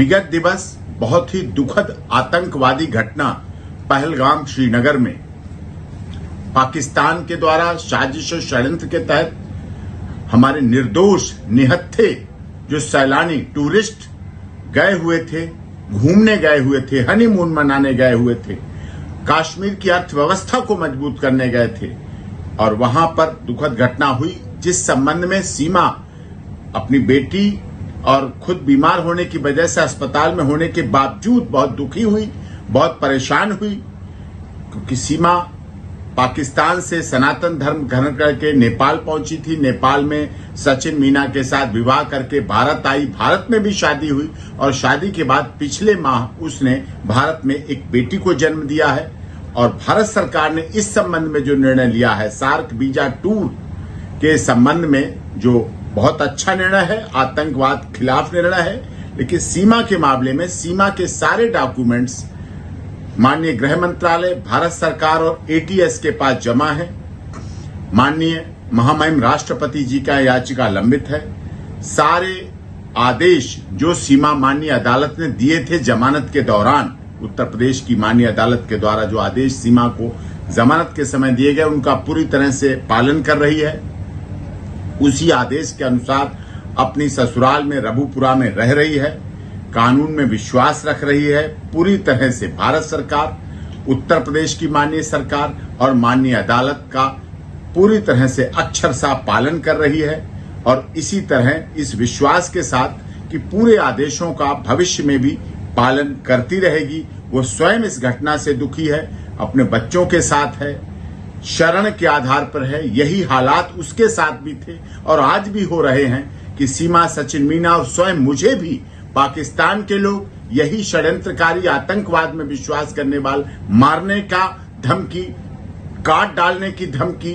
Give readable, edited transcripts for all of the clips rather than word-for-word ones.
विगत दिवस बहुत ही दुखद आतंकवादी घटना पहलगाम श्रीनगर में पाकिस्तान के द्वारा साजिश और षड्यंत्र के तहत हमारे निर्दोष निहत्थे जो सैलानी टूरिस्ट गए हुए थे, घूमने गए हुए थे, हनीमून मनाने गए हुए थे, कश्मीर की अर्थव्यवस्था को मजबूत करने गए थे और वहां पर दुखद घटना हुई, जिस संबंध में सीमा अपनी बेटी और खुद बीमार होने की वजह से अस्पताल में होने के बावजूद बहुत दुखी हुई, बहुत परेशान हुई, क्योंकि सीमा पाकिस्तान से सनातन धर्म ग्रहण करके नेपाल पहुंची थी। नेपाल में सचिन मीना के साथ विवाह करके भारत आई, भारत में भी शादी हुई और शादी के बाद पिछले माह उसने भारत में एक बेटी को जन्म दिया है। और भारत सरकार ने इस संबंध में जो निर्णय लिया है, सार्क वीजा टूर के संबंध में, जो बहुत अच्छा निर्णय है, आतंकवाद खिलाफ निर्णय है, लेकिन सीमा के मामले में सीमा के सारे डॉक्यूमेंट्स माननीय गृह मंत्रालय, भारत सरकार और एटीएस के पास जमा है। माननीय महामहिम राष्ट्रपति जी का याचिका लंबित है। सारे आदेश जो सीमा माननीय अदालत ने दिए थे जमानत के दौरान, उत्तर प्रदेश की माननीय अदालत के द्वारा जो आदेश सीमा को जमानत के समय दिए गए, उनका पूरी तरह से पालन कर रही है। उसी आदेश के अनुसार अपनी ससुराल में रबुपुरा में रह रही है, कानून में विश्वास रख रही है। पूरी तरह से भारत सरकार, उत्तर प्रदेश की माननीय सरकार और माननीय अदालत का पूरी तरह से अक्षरशः पालन कर रही है और इसी तरह इस विश्वास के साथ कि पूरे आदेशों का भविष्य में भी पालन करती रहेगी। वो स्वयं इस घटना से दुखी है, अपने बच्चों के साथ है, शरण के आधार पर है। यही हालात उसके साथ भी थे और आज भी हो रहे हैं कि सीमा, सचिन मीना और स्वयं मुझे भी पाकिस्तान के लोग यही षड्यंत्रकारी आतंकवाद में विश्वास करने वाले मारने का धमकी, काट डालने की धमकी,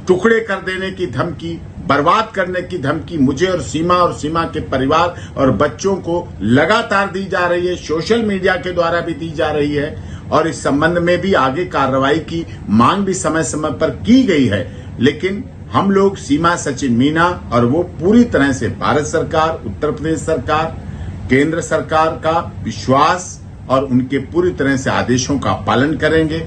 टुकड़े कर देने की धमकी, बर्बाद करने की धमकी मुझे और सीमा के परिवार और बच्चों को लगातार दी जा रही है, सोशल मीडिया के द्वारा भी दी जा रही है और इस संबंध में भी आगे कार्रवाई की मांग भी समय समय पर की गई है। लेकिन हम लोग सीमा, सचिन मीना और वो पूरी तरह से भारत सरकार, उत्तर प्रदेश सरकार, केंद्र सरकार का विश्वास और उनके पूरी तरह से आदेशों का पालन करेंगे।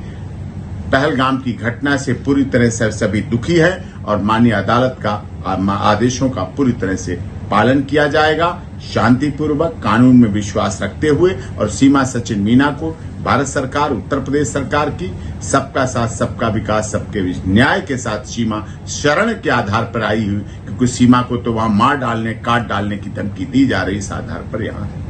पहलगाम की घटना से पूरी तरह से सभी दुखी है और माननीय अदालत का आदेशों का पूरी तरह से पालन किया जाएगा, शांतिपूर्वक, कानून में विश्वास रखते हुए। और सीमा, सचिन मीना को भारत सरकार, उत्तर प्रदेश सरकार की सबका साथ, सबका विकास, सबके न्याय के साथ सीमा शरण के आधार पर आई हुई, क्योंकि सीमा को तो वहां मार डालने, काट डालने की धमकी दी जा रही, इस आधार पर यहाँ है।